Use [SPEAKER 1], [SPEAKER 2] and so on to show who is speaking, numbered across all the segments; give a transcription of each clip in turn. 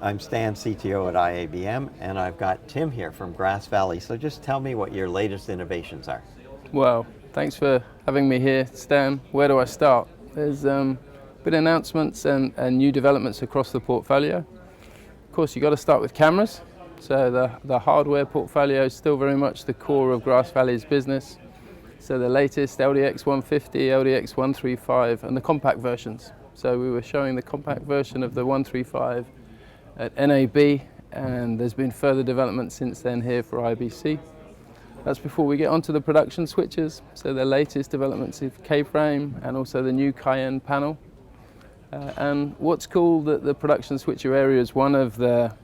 [SPEAKER 1] I'm Stan, CTO at IABM, and I've got Tim here from Grass Valley. So just tell me what your latest innovations are.
[SPEAKER 2] Well, thanks for having me here, Stan. Where do I start? There's been announcements and new developments across the portfolio. Of course, you've got to start with cameras. So the hardware portfolio is still very much the core of Grass Valley's business. So the latest LDX 150, LDX 135, and the compact versions. So we were showing the compact version of the 135 at NAB, and there's been further development since then here for IBC. That's before we get onto the production switches. So the latest developments of K-frame and also the new Cayenne panel. And what's cool, that the production switcher area is one of the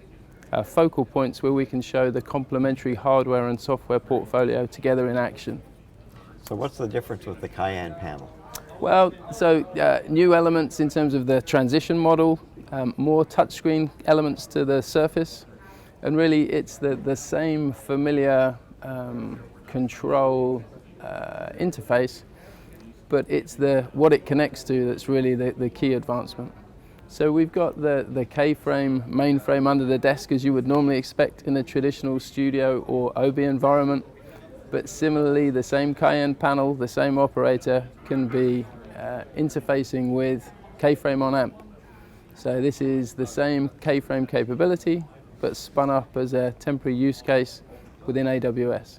[SPEAKER 2] focal points where we can show the complementary hardware and software portfolio together in action.
[SPEAKER 1] So what's the difference with the Cayenne panel?
[SPEAKER 2] Well, so new elements in terms of the transition model, more touchscreen elements to the surface, and really it's the same familiar control interface, but it's what it connects to that's really the key advancement. So we've got the K-frame mainframe under the desk as you would normally expect in a traditional studio or OB environment. But similarly, the same Cayenne panel, the same operator can be interfacing with K-frame on AMP. So this is the same K-frame capability, but spun up as a temporary use case within AWS.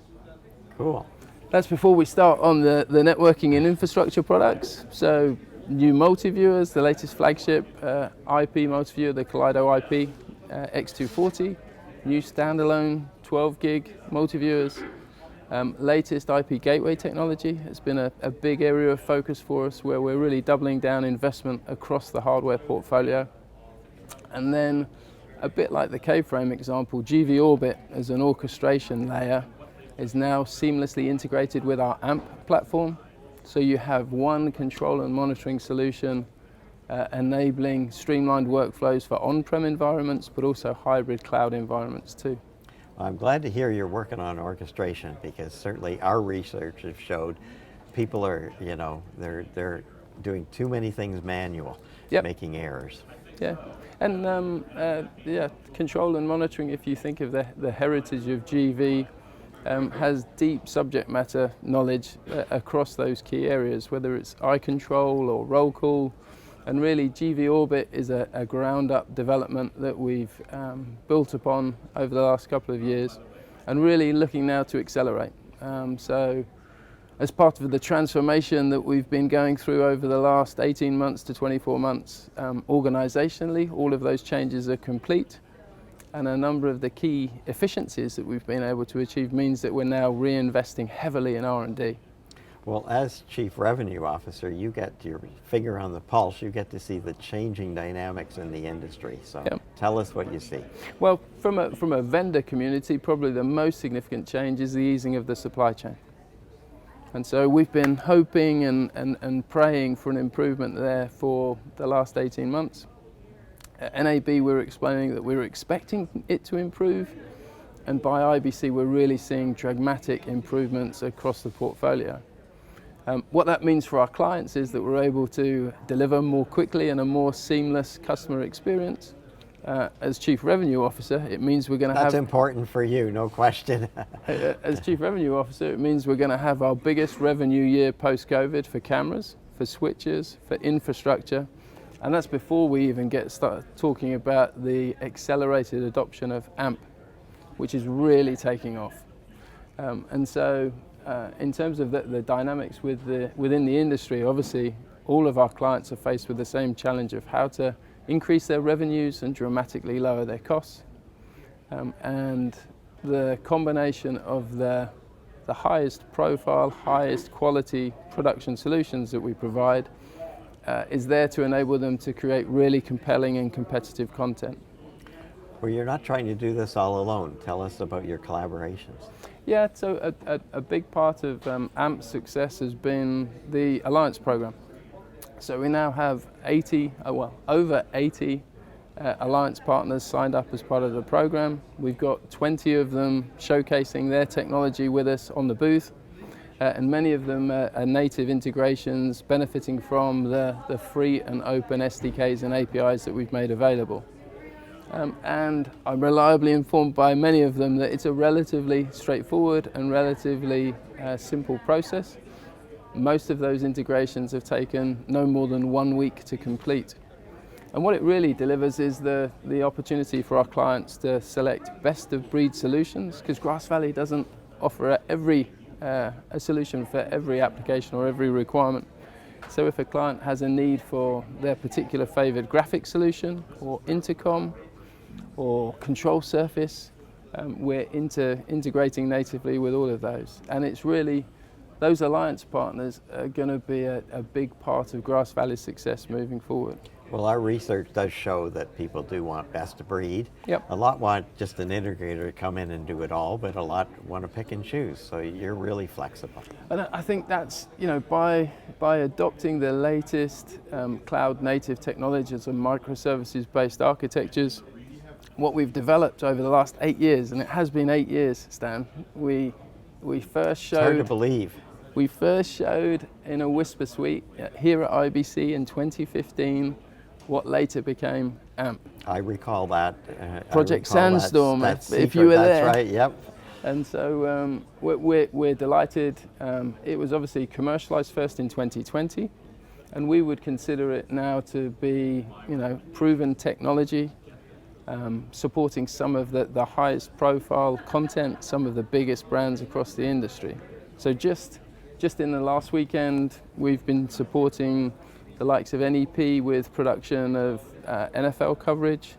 [SPEAKER 1] Cool.
[SPEAKER 2] That's before we start on the networking and infrastructure products. So new multi-viewers, the latest flagship IP multi-viewer, the Kaleido IP X240, new standalone 12 gig multi-viewers. Latest IP gateway technology has been a big area of focus for us, where we're really doubling down investment across the hardware portfolio. And then, a bit like the K-frame example, GV Orbit as an orchestration layer is now seamlessly integrated with our AMP platform. So you have one control and monitoring solution enabling streamlined workflows for on-prem environments, but also hybrid cloud environments too.
[SPEAKER 1] I'm glad to hear you're working on orchestration, because certainly our research has showed people are, they're doing too many things manual,
[SPEAKER 2] Yep.
[SPEAKER 1] making errors.
[SPEAKER 2] Yeah, and control and monitoring, if you think of the heritage of GV, has deep subject matter knowledge across those key areas, whether it's eye control or roll call. And really, GV Orbit is a ground-up development that we've built upon over the last couple of years, and really looking now to accelerate. So, as part of the transformation that we've been going through over the last 18 months to 24 months, organizationally, all of those changes are complete, and a number of the key efficiencies that we've been able to achieve means that we're now reinvesting heavily in R&D.
[SPEAKER 1] Well, as Chief Revenue Officer, you get your finger on the pulse. You get to see the changing dynamics in the industry. So
[SPEAKER 2] Yep.
[SPEAKER 1] Tell us what you see.
[SPEAKER 2] Well, from a vendor community, probably the most significant change is the easing of the supply chain. And so we've been hoping and praying for an improvement there for the last 18 months. At NAB, we were explaining that we were expecting it to improve, and by IBC, we're really seeing dramatic improvements across the portfolio. What that means for our clients is that we're able to deliver more quickly and a more seamless customer experience. As Chief Revenue Officer, it means we're going to have...
[SPEAKER 1] That's important for you, no question.
[SPEAKER 2] As Chief Revenue Officer, it means we're going to have our biggest revenue year post-COVID for cameras, for switches, for infrastructure. And that's before we even get started talking about the accelerated adoption of AMP, which is really taking off. In terms of the dynamics within the industry, obviously all of our clients are faced with the same challenge of how to increase their revenues and dramatically lower their costs. And the combination of the highest profile, highest quality production solutions that we provide is there to enable them to create really compelling and competitive content.
[SPEAKER 1] Well, you're not trying to do this all alone. Tell us about your collaborations.
[SPEAKER 2] Yeah, so a big part of AMP's success has been the Alliance program. So we now have over 80 Alliance partners signed up as part of the program. We've got 20 of them showcasing their technology with us on the booth. And many of them are native integrations benefiting from the free and open SDKs and APIs that we've made available. and I'm reliably informed by many of them that it's a relatively straightforward and relatively simple process. Most of those integrations have taken no more than 1 week to complete. And what it really delivers is the opportunity for our clients to select best of breed solutions, because Grass Valley doesn't offer a solution for every application or every requirement. So if a client has a need for their particular favored graphic solution or intercom or control surface, we're integrating natively with all of those. And it's really, those alliance partners are going to be a big part of Grass Valley's success moving forward.
[SPEAKER 1] Well, our research does show that people do want best of breed.
[SPEAKER 2] Yep.
[SPEAKER 1] A lot want just an integrator to come in and do it all, but a lot want to pick and choose. So you're really flexible.
[SPEAKER 2] And I think that's, by adopting the latest cloud native technologies and microservices based architectures, what we've developed over the last 8 years, and it has been 8 years, Stan, we first showed...
[SPEAKER 1] It's hard to believe.
[SPEAKER 2] We first showed in a Whisper Suite here at IBC in 2015, what later became AMP.
[SPEAKER 1] I recall that.
[SPEAKER 2] Project Sandstorm, if you were there.
[SPEAKER 1] That's right, yep.
[SPEAKER 2] And so we're delighted. It was obviously commercialized first in 2020, and we would consider it now to be, proven technology, supporting some of the highest profile content, some of the biggest brands across the industry. So just in the last weekend, we've been supporting the likes of NEP with production of NFL coverage,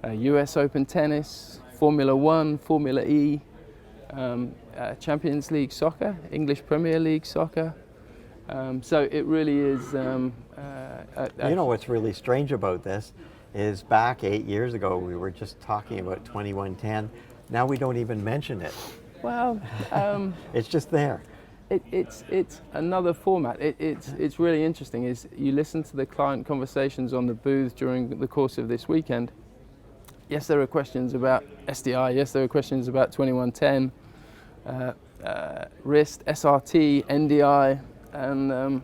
[SPEAKER 2] US Open Tennis, Formula One, Formula E, Champions League Soccer, English Premier League Soccer. So it really is...
[SPEAKER 1] You know what's really strange about this is back 8 years ago, we were just talking about 2110. Now we don't even mention it.
[SPEAKER 2] Well...
[SPEAKER 1] it's just there.
[SPEAKER 2] It's another format. It's really interesting is you listen to the client conversations on the booth during the course of this weekend. Yes, there are questions about SDI. Yes, there are questions about 2110, RIST, SRT, NDI, and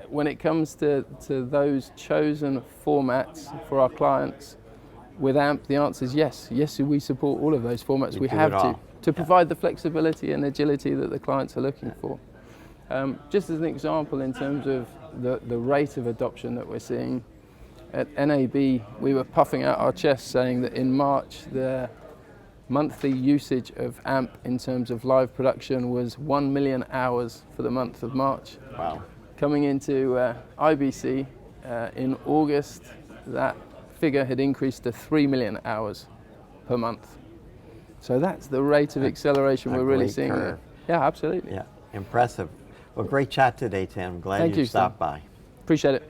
[SPEAKER 2] when it comes to those chosen formats for our clients with AMP, the answer is yes. Yes, we support all of those formats. We have to provide the flexibility and agility that the clients are looking for. Just as an example, in terms of the rate of adoption that we're seeing, at NAB we were puffing out our chests saying that in March the monthly usage of AMP in terms of live production was 1 million hours for the month of March.
[SPEAKER 1] Wow.
[SPEAKER 2] Coming into IBC in August, that figure had increased to 3 million hours per month. So that's the rate of acceleration we're really seeing there. Yeah, absolutely.
[SPEAKER 1] Yeah, impressive. Well, great chat today, Tim. Glad you stopped by.
[SPEAKER 2] Appreciate it.